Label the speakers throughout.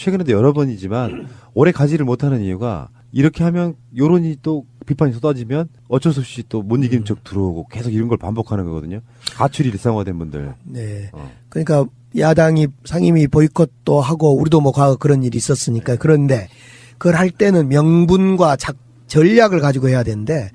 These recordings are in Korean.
Speaker 1: 최근에도 여러 번이지만 오래 가지를 못하는 이유가 이렇게 하면 여론이 또 비판이 쏟아지면 어쩔 수 없이 또 못 이기는 척 들어오고 계속 이런 걸 반복하는 거거든요. 가출이 일상화된 분들.
Speaker 2: 네. 그러니까 야당이 상임위 보이콧도 하고 우리도 뭐 과거 그런 일이 있었으니까 그런데 그걸 할 때는 명분과 전략을 가지고 해야 되는데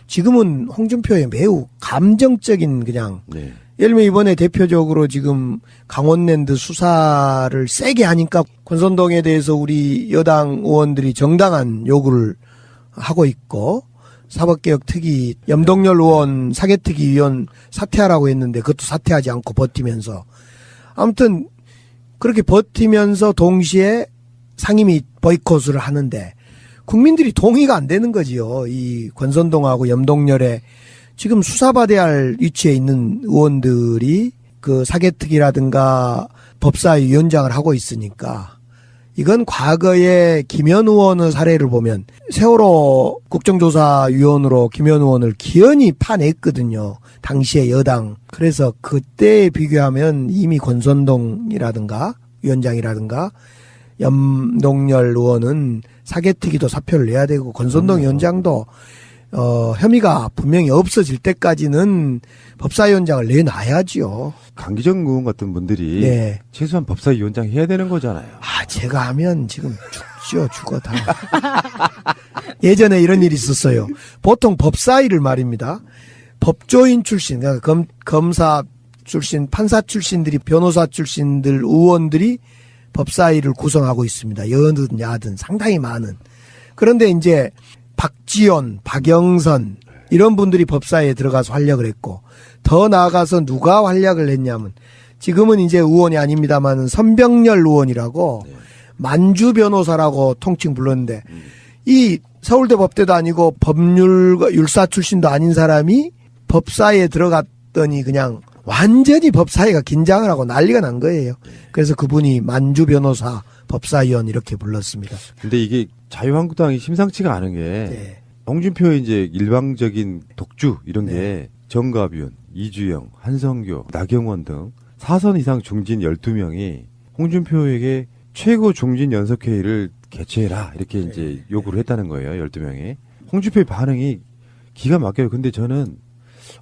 Speaker 2: 지금은 홍준표의 매우 감정적인 그냥
Speaker 1: 네.
Speaker 2: 예를 들면 이번에 대표적으로 지금 강원랜드 수사를 세게 하니까 권선동에 대해서 우리 여당 의원들이 정당한 요구를 하고 있고 사법개혁 특위 염동열 의원 사개특위 위원 사퇴하라고 했는데 그것도 사퇴하지 않고 버티면서 아무튼 그렇게 버티면서 동시에 상임위 보이콧을 하는데 국민들이 동의가 안 되는 거지요. 이 권선동하고 염동열의 지금 수사받아야 할 위치에 있는 의원들이 그 사개특위라든가 법사위 위원장을 하고 있으니까 이건 과거에 김현 의원의 사례를 보면 세월호 국정조사위원으로 김현 의원을 기연히 파냈거든요. 당시에 여당. 그래서 그때에 비교하면 이미 권선동이라든가 위원장이라든가 염동열 의원은 사개특위도 사표를 내야 되고 권선동 위원장도 혐의가 분명히 없어질 때까지는 법사위원장을 내놔야지요.
Speaker 1: 강기정 의원 같은 분들이
Speaker 2: 네.
Speaker 1: 최소한 법사위원장 해야 되는 거잖아요.
Speaker 2: 아, 제가 하면 지금 죽죠, 죽어 다. 예전에 이런 일이 있었어요. 보통 법사위를 말입니다. 법조인 출신, 그러니까 검사 출신, 판사 출신들이 변호사 출신들 의원들이 법사위를 구성하고 있습니다. 여든 야든 상당히 많은. 그런데 이제 박지원, 박영선 이런 분들이 법사위에 들어가서 활약을 했고 더 나아가서 누가 활약을 했냐면 지금은 이제 의원이 아닙니다만 선병열 의원이라고 만주 변호사라고 통칭 불렀는데 이 서울대 법대도 아니고 율사 출신도 아닌 사람이 법사위에 들어갔더니 그냥 완전히 법사위가 긴장을 하고 난리가 난 거예요. 그래서 그분이 만주 변호사 법사위원 이렇게 불렀습니다.
Speaker 1: 근데 이게 자유한국당이 심상치가 않은 게
Speaker 2: 네.
Speaker 1: 홍준표의 이제 일방적인 독주 이런
Speaker 2: 네.
Speaker 1: 게 정가윤, 이주영, 한성교, 나경원 등 4선 이상 중진 12명이 홍준표에게 최고 중진 연석회의를 개최해라 이렇게 이제 요구를 했다는 거예요. 12명이. 홍준표의 반응이 기가 막혀요. 근데 저는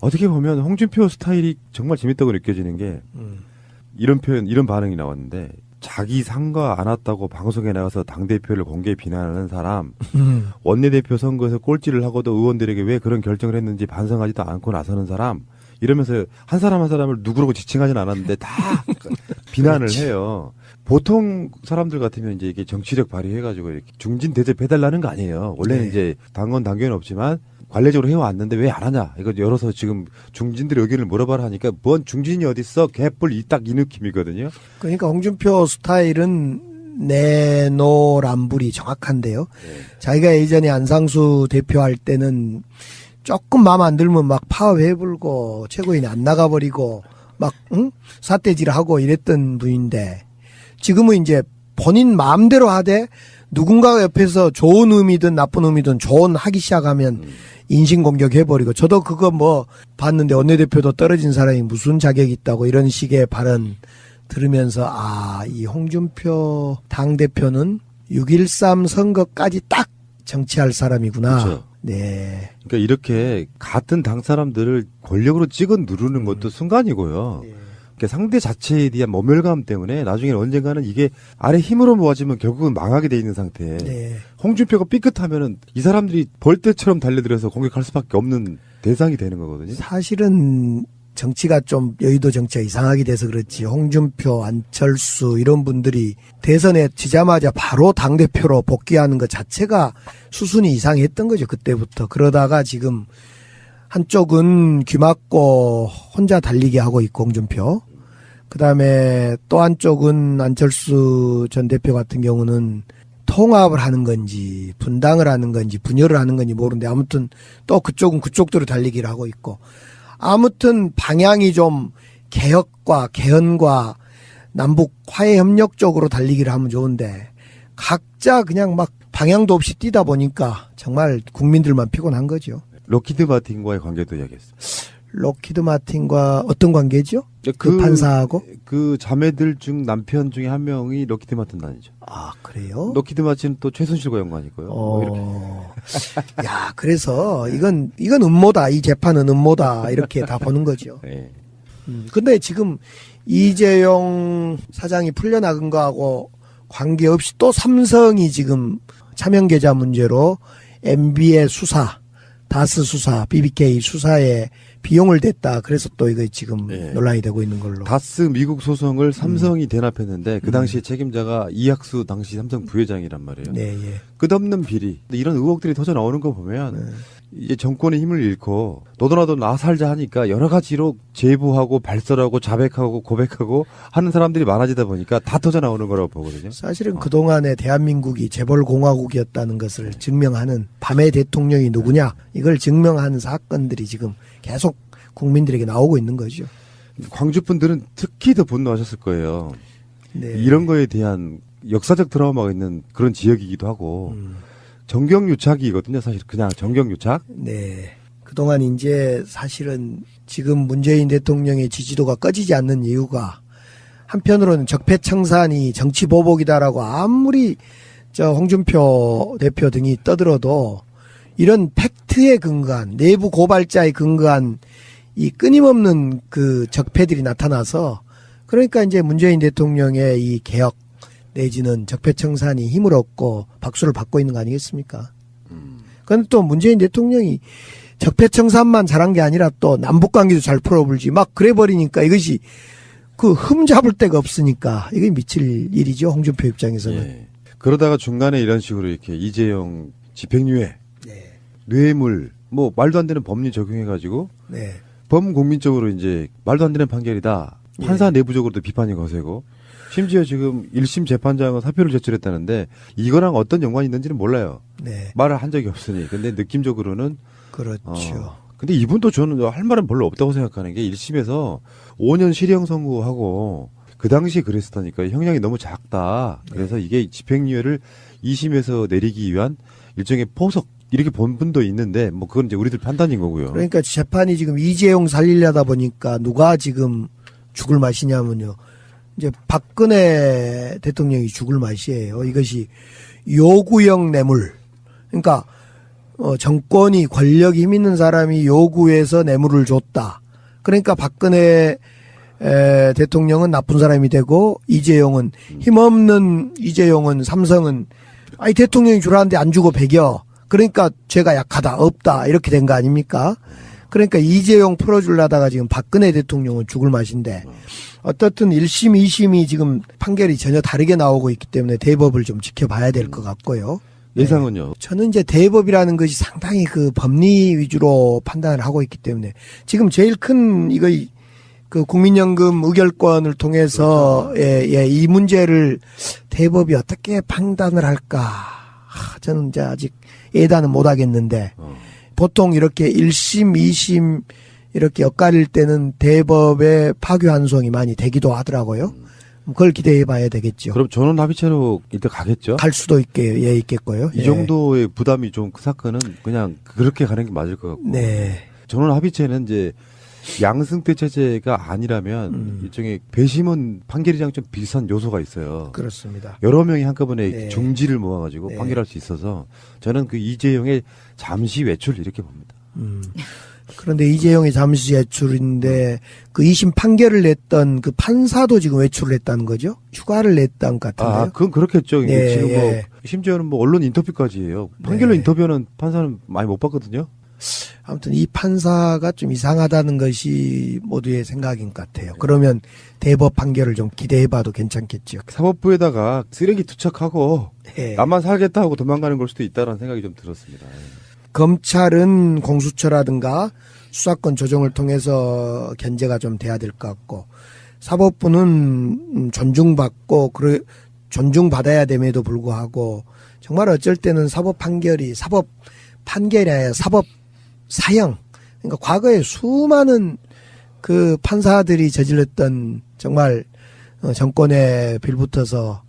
Speaker 1: 어떻게 보면 홍준표 스타일이 정말 재밌다고 느껴지는 게 이런 표현, 이런 반응이 나왔는데 자기 상과 안 왔다고 방송에 나가서 당대표를 공개 비난하는 사람, 원내대표 선거에서 꼴찌를 하고도 의원들에게 왜 그런 결정을 했는지 반성하지도 않고 나서는 사람, 이러면서 한 사람 한 사람을 누구라고 지칭하진 않았는데 다 비난을 해요. 보통 사람들 같으면 이제 이게 정치력 발휘해가지고 이렇게 중진 대접해달라는 거 아니에요. 원래는 이제 당원 당규는 없지만 관례적으로 해왔는데 왜 안 하냐. 이거 열어서 지금 중진들의 의견을 물어봐라 하니까 뭔 중진이 어딨어? 개뿔 이 느낌이거든요.
Speaker 2: 그러니까 홍준표 스타일은 내노란불이 정확한데요. 자기가 예전에 안상수 대표할 때는 조금 마음 안 들면 막 파업해불고 최고위원이 안 나가버리고 막 사태질하고 이랬던 분인데 지금은 이제 본인 마음대로 하되 누군가가 옆에서 좋은 의미든 나쁜 의미든 하기 시작하면 인신공격 해버리고 저도 그거 뭐 봤는데 원내대표도 떨어진 사람이 무슨 자격이 있다고 이런 식의 발언 들으면서 이 홍준표 당대표는 6.13 선거까지 딱 정치할 사람이구나.
Speaker 1: 그렇죠.
Speaker 2: 네.
Speaker 1: 그러니까 이렇게 같은 당 사람들을 권력으로 찍어 누르는 것도 순간이고요.
Speaker 2: 네.
Speaker 1: 그러니까 상대 자체에 대한 모멸감 때문에 나중에 언젠가는 이게 아래 힘으로 모아지면 결국은 망하게 돼 있는 상태에
Speaker 2: 네.
Speaker 1: 홍준표가 삐끗하면은 이 사람들이 벌떼처럼 달려들어서 공격할 수밖에 없는 대상이 되는 거거든요.
Speaker 2: 사실은 정치가 좀 여의도 정치가 이상하게 돼서 그렇지 홍준표, 안철수 이런 분들이 대선에 지자마자 바로 당대표로 복귀하는 것 자체가 수순이 이상했던 거죠. 그때부터. 그러다가 지금 한쪽은 귀 막고 혼자 달리기 하고 있고 홍준표. 그다음에 또 한쪽은 안철수 전 대표 같은 경우는 통합을 하는 건지 분당을 하는 건지 분열을 하는 건지 모르는데 아무튼 또 그쪽은 그쪽대로 달리기를 하고 있고 아무튼 방향이 좀 개혁과 개헌과 남북 화해 협력 쪽으로 달리기를 하면 좋은데 각자 그냥 막 방향도 없이 뛰다 보니까 정말 국민들만 피곤한 거죠.
Speaker 1: 로키드 마틴과의 관계도 이야기했어요.
Speaker 2: 로키드 마틴과 어떤 관계죠? 그 판사하고?
Speaker 1: 그 자매들 중 남편 중에 한 명이 로키드 마틴 아니죠.
Speaker 2: 아, 그래요?
Speaker 1: 로키드 마틴은 또 최순실과 연관이고요. 뭐 이렇게.
Speaker 2: 야, 그래서 이건 음모다. 이 재판은 음모다. 이렇게 다 보는 거죠.
Speaker 1: 네.
Speaker 2: 근데 지금 이재용 사장이 풀려나간 거하고 관계없이 또 삼성이 지금 차명 계좌 문제로 MB의 수사, 다스 수사, BBK 수사에 비용을 댔다. 그래서 또 이거 지금
Speaker 1: 네.
Speaker 2: 논란이 되고 있는 걸로.
Speaker 1: 다스 미국 소송을 삼성이 대납했는데 그 당시에 책임자가 이학수 당시 삼성 부회장이란 말이에요.
Speaker 2: 네, 예.
Speaker 1: 끝없는 비리. 근데 이런 의혹들이 터져 나오는 거 보면 이제 정권의 힘을 잃고 너도나도 나 살자 하니까 여러 가지로 제보하고 발설하고 자백하고 고백하고 하는 사람들이 많아지다 보니까 다 터져 나오는 거라고 보거든요.
Speaker 2: 사실은 그동안에 대한민국이 재벌공화국이었다는 것을 증명하는 밤의 대통령이 누구냐 이걸 증명하는 사건들이 지금 계속 국민들에게 나오고 있는 거죠.
Speaker 1: 광주 분들은 특히 더 분노하셨을 거예요.
Speaker 2: 네.
Speaker 1: 이런 거에 대한 역사적 트라우마가 있는 그런 지역이기도 하고 정경유착이거든요. 사실 그냥 정경유착.
Speaker 2: 네. 그동안 이제 사실은 지금 문재인 대통령의 지지도가 꺼지지 않는 이유가 한편으로는 적폐청산이 정치보복이다라고 아무리 홍준표 대표 등이 떠들어도 이런 팩트에 근거한 내부 고발자에 근거한 이 끊임없는 그 적폐들이 나타나서 그러니까 이제 문재인 대통령의 이 개혁 내지는 적폐청산이 힘을 얻고 박수를 받고 있는 거 아니겠습니까? 그런데 또 문재인 대통령이 적폐청산만 잘한 게 아니라 또 남북관계도 잘 풀어불지 막 그래버리니까 이것이 그 흠잡을 데가 없으니까 이게 미칠 일이죠. 홍준표 입장에서는.
Speaker 1: 예. 그러다가 중간에 이런 식으로 이렇게 이재용 집행유예,
Speaker 2: 네.
Speaker 1: 뇌물, 뭐 말도 안 되는 법리 적용해가지고
Speaker 2: 네.
Speaker 1: 범국민적으로 이제 말도 안 되는 판결이다. 판사 내부적으로도 비판이 거세고 심지어 지금 1심 재판장은 사표를 제출했다는데 이거랑 어떤 연관이 있는지는 몰라요.
Speaker 2: 네.
Speaker 1: 말을 한 적이 없으니. 근데 느낌적으로는
Speaker 2: 그렇죠.
Speaker 1: 근데 이분도 저는 할 말은 별로 없다고 생각하는 게 1심에서 5년 실형 선고하고 그 당시에 그랬었다니까 형량이 너무 작다. 그래서 이게 집행유예를 2심에서 내리기 위한 일종의 포석 이렇게 본 분도 있는데 뭐 그건 이제 우리들 판단인 거고요.
Speaker 2: 그러니까 재판이 지금 이재용 살리려다 보니까 누가 지금 죽을 맛이냐면요. 이제 박근혜 대통령이 죽을 맛이에요. 이것이 요구형 뇌물. 그러니까 정권이 권력이 힘 있는 사람이 요구해서 뇌물을 줬다. 그러니까 박근혜 대통령은 나쁜 사람이 되고 이재용은 힘없는 이재용은 삼성은 아니 대통령이 주라는데 안 주고 배겨. 그러니까 죄가 약하다 없다 이렇게 된 거 아닙니까? 그러니까 이재용 풀어주려다가 지금 박근혜 대통령은 죽을 맛인데 어떻든 1심, 2심이 지금 판결이 전혀 다르게 나오고 있기 때문에 대법을 좀 지켜봐야 될 것 같고요.
Speaker 1: 예상은요?
Speaker 2: 네. 저는 이제 대법이라는 것이 상당히 그 법리 위주로 판단을 하고 있기 때문에 지금 제일 큰 이거 그 국민연금 의결권을 통해서 이 문제를 대법이 어떻게 판단을 할까? 저는 이제 아직 예단은 못 하겠는데 보통 이렇게 1심, 2심 이렇게 엇갈릴 때는 대법의 파기환송이 많이 되기도 하더라고요. 그걸 기대해 봐야 되겠죠.
Speaker 1: 그럼 전원 합의체로 일단 가겠죠?
Speaker 2: 갈 수도 있겠고요.
Speaker 1: 이 정도의 부담이 좀 그 사건은 그냥 그렇게 가는 게 맞을 것 같고.
Speaker 2: 네.
Speaker 1: 전원 합의체는 이제 양승태 체제가 아니라면 일종의 배심원 판결이랑 좀 비슷한 요소가 있어요.
Speaker 2: 그렇습니다.
Speaker 1: 여러 명이 한꺼번에
Speaker 2: 네.
Speaker 1: 중지를 모아가지고
Speaker 2: 네.
Speaker 1: 판결할 수 있어서 저는 그 이재용의 잠시 외출 이렇게 봅니다.
Speaker 2: 그런데 이재용이 잠시 외출인데 그 2심 판결을 냈던 그 판사도 지금 외출을 했다는 거죠? 휴가를 냈던 것 같은데요.
Speaker 1: 아, 그건 그렇겠죠.
Speaker 2: 네,
Speaker 1: 지금 뭐
Speaker 2: 예.
Speaker 1: 심지어는 뭐 언론 인터뷰까지 해요. 판결로
Speaker 2: 네.
Speaker 1: 인터뷰하는 판사는 많이 못 봤거든요.
Speaker 2: 아무튼 이 판사가 좀 이상하다는 것이 모두의 생각인 것 같아요. 그러면 대법 판결을 좀 기대해봐도 괜찮겠죠.
Speaker 1: 사법부에다가 쓰레기 투척하고
Speaker 2: 예.
Speaker 1: 나만 살겠다 하고 도망가는 걸 수도 있다는 생각이 좀 들었습니다.
Speaker 2: 검찰은 공수처라든가 수사권 조정을 통해서 견제가 좀 돼야 될 것 같고 사법부는 존중받고 존중받아야 됨에도 불구하고 정말 어쩔 때는 사법 판결이 아니라 사법 사형. 그러니까 과거에 수많은 그 판사들이 저질렀던 정말 정권에 빌붙어서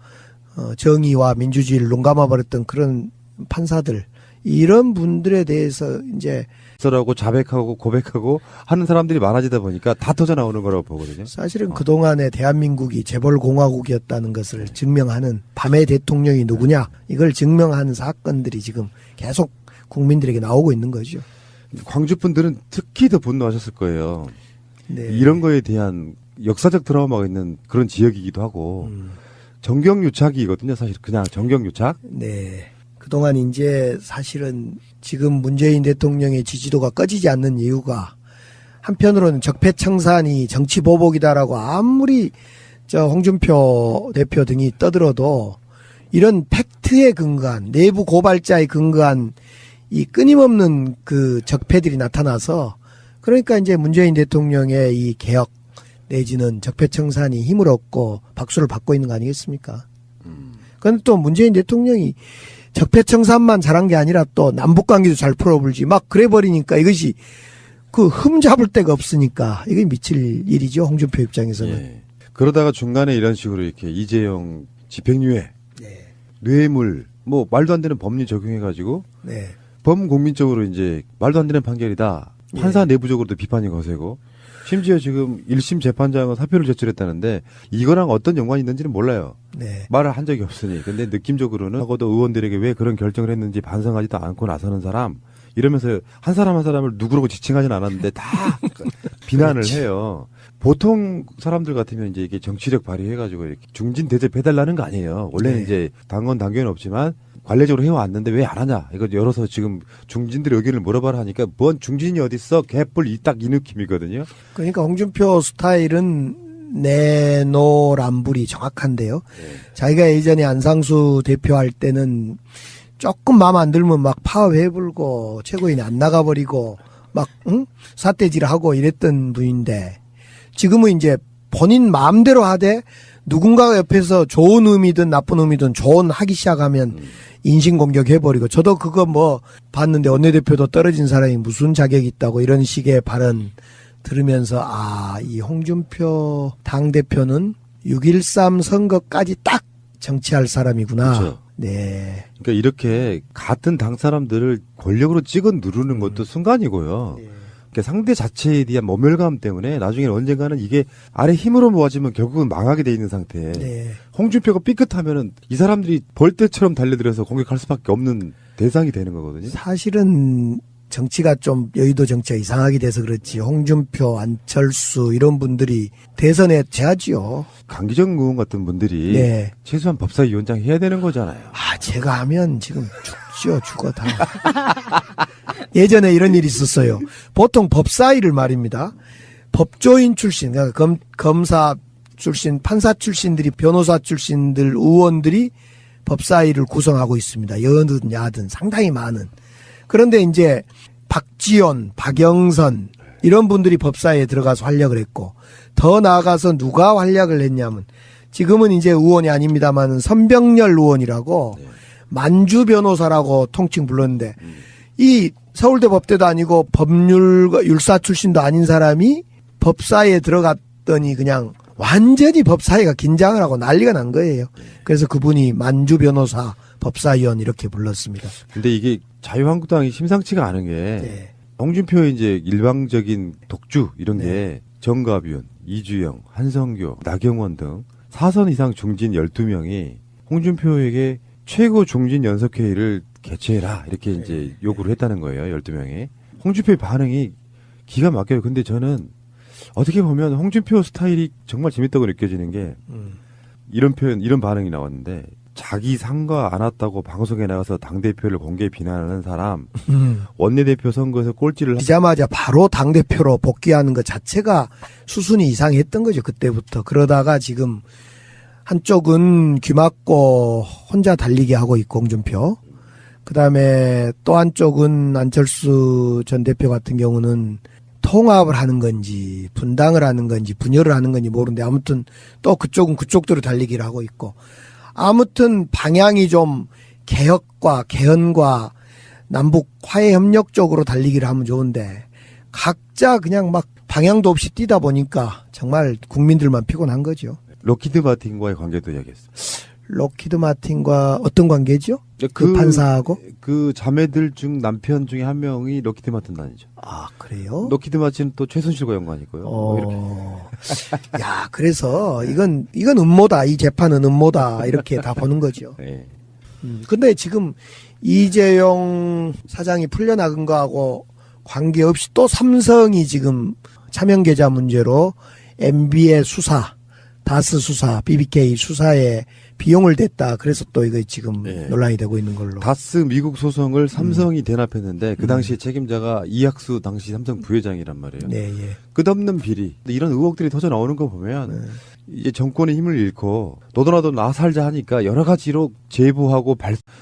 Speaker 2: 정의와 민주주의를 눈감아 버렸던 그런 판사들 이런 분들에 대해서 이제
Speaker 1: 라고 자백하고 고백하고 하는 사람들이 많아지다 보니까 다 터져 나오는 거라고 보거든요.
Speaker 2: 사실은 그동안에 대한민국이 재벌공화국이었다는 것을 증명하는 밤의 대통령이 누구냐 이걸 증명하는 사건들이 지금 계속 국민들에게 나오고 있는 거죠.
Speaker 1: 광주 분들은 특히 더 분노하셨을 거예요.
Speaker 2: 네.
Speaker 1: 이런 거에 대한 역사적 트라우마가 있는 그런 지역이기도 하고 정경유착이거든요. 사실 그냥 정경유착.
Speaker 2: 네. 그동안 이제 사실은 지금 문재인 대통령의 지지도가 꺼지지 않는 이유가 한편으로는 적폐청산이 정치보복이다라고 아무리 홍준표 대표 등이 떠들어도 이런 팩트에 근거한 내부 고발자에 근거한 이 끊임없는 그 적폐들이 나타나서 그러니까 이제 문재인 대통령의 이 개혁 내지는 적폐청산이 힘을 얻고 박수를 받고 있는 거 아니겠습니까? 그런데 또 문재인 대통령이 적폐청산만 잘한 게 아니라 또 남북관계도 잘 풀어불지 막 그래버리니까 이것이 그 흠잡을 데가 없으니까 이게 미칠 일이죠. 홍준표 입장에서는.
Speaker 1: 예. 그러다가 중간에 이런 식으로 이렇게 이재용 집행유예,
Speaker 2: 네.
Speaker 1: 뇌물, 뭐 말도 안 되는 법리 적용해가지고
Speaker 2: 네.
Speaker 1: 범국민적으로 이제 말도 안 되는 판결이다. 판사 내부적으로도 비판이 거세고 심지어 지금 1심 재판장은 사표를 제출했다는데 이거랑 어떤 연관이 있는지는 몰라요.
Speaker 2: 네.
Speaker 1: 말을 한 적이 없으니. 근데 느낌적으로는 하고도 의원들에게 왜 그런 결정을 했는지 반성하지도 않고 나서는 사람 이러면서 한 사람 한 사람을 누구라고 지칭하진 않았는데 다 비난을 해요. 보통 사람들 같으면 이제 이게 정치력 발휘해가지고 이렇게 중진 대접해달라는 거 아니에요. 원래는
Speaker 2: 네.
Speaker 1: 이제 당원 당규는 없지만 관례적으로 해왔는데 왜 안 하냐. 이거 열어서 지금 중진들의 의견을 물어봐라 하니까 뭔 중진이 어딨어. 개뿔 이 느낌이거든요.
Speaker 2: 그러니까 홍준표 스타일은 내노란불이 정확한데요.
Speaker 1: 네.
Speaker 2: 자기가 예전에 안상수 대표할 때는 조금 마음 안 들면 막 파업해불고 최고위원이 안 나가버리고 막 삿대질하고 이랬던 분인데 지금은 이제 본인 마음대로 하되 누군가가 옆에서 좋은 의미든 나쁜 의미든 하기 시작하면 인신공격 해버리고 저도 그거 뭐 봤는데 원내대표도 떨어진 사람이 무슨 자격이 있다고 이런 식의 발언 들으면서 이 홍준표 당대표는 6.13 선거까지 딱 정치할 사람이구나.
Speaker 1: 그렇죠.
Speaker 2: 네.
Speaker 1: 그러니까 이렇게 같은 당 사람들을 권력으로 찍어 누르는 것도 순간이고요.
Speaker 2: 네.
Speaker 1: 그러니까 상대 자체에 대한 모멸감 때문에 나중에 언젠가는 이게 아래 힘으로 모아지면 결국은 망하게 돼 있는 상태에
Speaker 2: 네.
Speaker 1: 홍준표가 삐끗하면은 이 사람들이 벌떼처럼 달려들어서 공격할 수밖에 없는 대상이 되는 거거든요.
Speaker 2: 사실은 정치가 좀 여의도 정치가 이상하게 돼서 그렇지 홍준표, 안철수 이런 분들이 대선에 제하지요.
Speaker 1: 강기정 의원 같은 분들이
Speaker 2: 네.
Speaker 1: 최소한 법사위원장 해야 되는 거잖아요.
Speaker 2: 제가 하면 지금 죽어 다. 예전에 이런 일이 있었어요. 보통 법사위를 말입니다. 법조인 출신, 그러니까 검사 출신, 판사 출신들이 변호사 출신들 의원들이 법사위를 구성하고 있습니다. 여든 야든 상당히 많은. 그런데 이제 박지원, 박영선 이런 분들이 법사위에 들어가서 활약을 했고 더 나아가서 누가 활약을 했냐면 지금은 이제 의원이 아닙니다만 선병렬 의원이라고 만주 변호사라고 통칭 불렀는데 이 서울대 법대도 아니고 율사 출신도 아닌 사람이 법사위에 들어갔더니 그냥 완전히 법사위가 긴장을 하고 난리가 난 거예요. 그래서 그분이 만주 변호사 법사위원 이렇게 불렀습니다.
Speaker 1: 근데 이게 자유한국당이 심상치가 않은 게
Speaker 2: 네.
Speaker 1: 홍준표의 이제 일방적인 독주 이런
Speaker 2: 네.
Speaker 1: 게 정가윤, 이주영, 한성교, 나경원 등 4선 이상 중진 12명이 홍준표에게 최고 중진 연석회의를 개최해라 이렇게 이제 요구를 했다는 거예요. 12명이. 홍준표의 반응이 기가 막혀요. 근데 저는 어떻게 보면 홍준표 스타일이 정말 재밌다고 느껴지는 게 이런 표현, 이런 반응이 나왔는데 자기 상과 안 왔다고 방송에 나가서 당대표를 공개 비난하는 사람, 원내대표 선거에서 꼴찌를
Speaker 2: 되자마자 바로 당대표로 복귀하는 것 자체가 수순이 이상했던 거죠. 그때부터. 그러다가 지금 한쪽은 귀 막고 혼자 달리기 하고 있고 홍준표. 그다음에 또 한쪽은 안철수 전 대표 같은 경우는 통합을 하는 건지 분당을 하는 건지 분열을 하는 건지 모르는데 아무튼 또 그쪽은 그쪽대로 달리기를 하고 있고 아무튼 방향이 좀 개혁과 개헌과 남북 화해 협력 쪽으로 달리기를 하면 좋은데 각자 그냥 막 방향도 없이 뛰다 보니까 정말 국민들만 피곤한 거죠.
Speaker 1: 로키드 마틴과의 관계도 이야기했어요.
Speaker 2: 로키드 마틴과 어떤 관계죠? 그 판사하고?
Speaker 1: 그 자매들 중 남편 중에 한 명이 럭키드 마틴 다니죠.
Speaker 2: 아, 그래요?
Speaker 1: 럭키드 마틴은 또 최순실과 연관이고요. 뭐 이렇게.
Speaker 2: 야, 그래서 이건 음모다. 이 재판은 음모다. 이렇게 다 보는 거죠.
Speaker 1: 네.
Speaker 2: 근데 지금 이재용 사장이 풀려나간 거하고 관계없이 또 삼성이 지금 차명 계좌 문제로 MB의 수사, 다스 수사, BBK 수사에 비용을 댔다. 그래서 또 이거 지금
Speaker 1: 네.
Speaker 2: 논란이 되고 있는 걸로.
Speaker 1: 다스 미국 소송을 삼성이 대납했는데 그 당시 책임자가 이학수 당시 삼성 부회장이란 말이에요.
Speaker 2: 네, 예.
Speaker 1: 끝없는 비리. 근데 이런 의혹들이 터져 나오는 거 보면 이제 정권의 힘을 잃고 너도나도 나 살자 하니까 여러 가지로 제보하고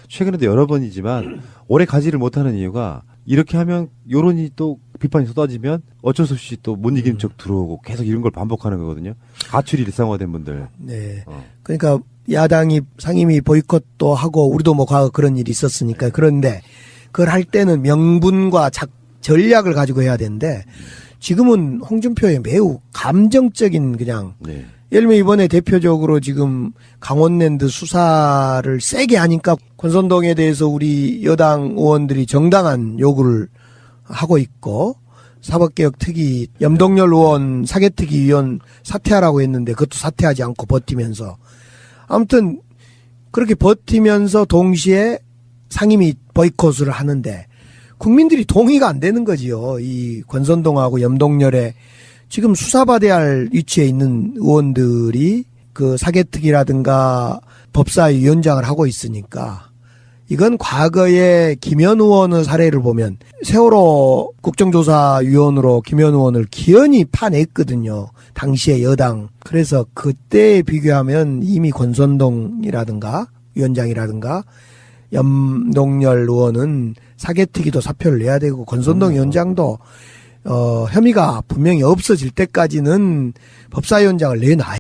Speaker 1: 최근에도 여러 번이지만 오래 가지를 못하는 이유가 이렇게 하면 여론이 또 비판이 쏟아지면 어쩔 수 없이 또 못 이기는 척 들어오고 계속 이런 걸 반복하는 거거든요. 가출이 일상화된 분들.
Speaker 2: 네. 그러니까 야당이 상임위 보이콧도 하고 우리도 뭐 과거 그런 일이 있었으니까 그런데 그걸 할 때는 명분과 전략을 가지고 해야 되는데 지금은 홍준표의 매우 감정적인 그냥
Speaker 1: 네.
Speaker 2: 예를 들면 이번에 대표적으로 지금 강원랜드 수사를 세게 하니까 권선동에 대해서 우리 여당 의원들이 정당한 요구를 하고 있고 사법개혁 특위 염동열 의원 사개특위 위원 사퇴하라고 했는데 그것도 사퇴하지 않고 버티면서 아무튼 그렇게 버티면서 동시에 상임위 보이콧을 하는데 국민들이 동의가 안 되는 거지요. 이 권선동하고 염동열의 지금 수사받아야 할 위치에 있는 의원들이 그 사개특위라든가 법사위 위원장을 하고 있으니까 이건 과거에 김현 의원의 사례를 보면 세월호 국정조사위원으로 김현 의원을 기연히 파냈거든요. 당시에 여당. 그래서 그때에 비교하면 이미 권선동이라든가 위원장이라든가 염동열 의원은 사개특위도 사표를 내야 되고 권선동 위원장도 혐의가 분명히 없어질 때까지는 법사위원장을 내놔야